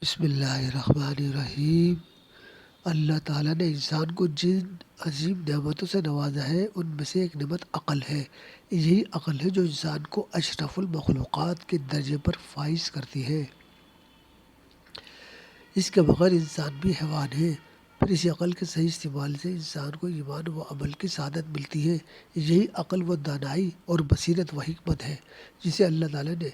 بسم اللہ الرحمن الرحیم۔ اللہ تعالیٰ نے انسان کو جن عظیم نعمتوں سے نوازا ہے ان میں سے ایک نعمت عقل ہے۔ یہی عقل ہے جو انسان کو اشرف المخلوقات کے درجے پر فائز کرتی ہے۔ اس کے بغیر انسان بھی حیوان ہے۔ پھر اسی عقل کے صحیح استعمال سے انسان کو ایمان و عمل کی سعادت ملتی ہے۔ یہی عقل و دانائی اور بصیرت و حکمت ہے جسے اللہ تعالیٰ نے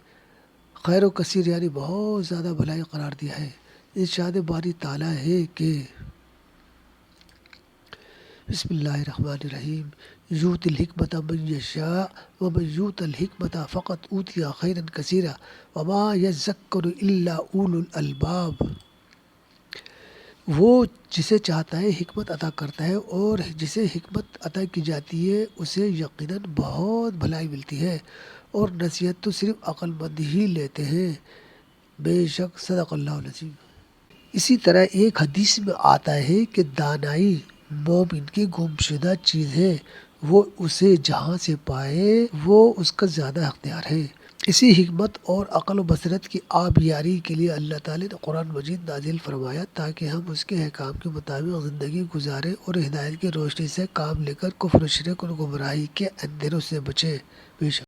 خیر و کثیر یعنی بہت زیادہ بھلائی قرار دیا ہے۔ ارشاد باری تعالیٰ ہے کہ بسم اللہ الرحمن الرحیم، یؤتی الحکمت من یشاء ومن یؤت الحکمت فقد اوتی خیرا کثیرا وما یذکر الا اولو الالباب۔ وہ جسے چاہتا ہے حکمت عطا کرتا ہے اور جسے حکمت عطا کی جاتی ہے اسے یقیناً بہت بھلائی ملتی ہے، اور نصیحت تو صرف عقل مند ہی لیتے ہیں۔ بے شک صدق اللہ العظیم۔ اسی طرح ایک حدیث میں آتا ہے کہ دانائی مومن کی گمشدہ چیز ہے، وہ اسے جہاں سے پائے وہ اس کا زیادہ حقدار ہے۔ اسی حکمت اور عقل و بصیرت کی آبیاری کے لیے اللہ تعالیٰ نے قرآن مجید نازل فرمایا تاکہ ہم اس کے احکام کے مطابق زندگی گزاریں اور ہدایت کی روشنی سے کام لے کر کفر و شرک اور گمراہی کے اندھیروں سے بچیں۔ بے شک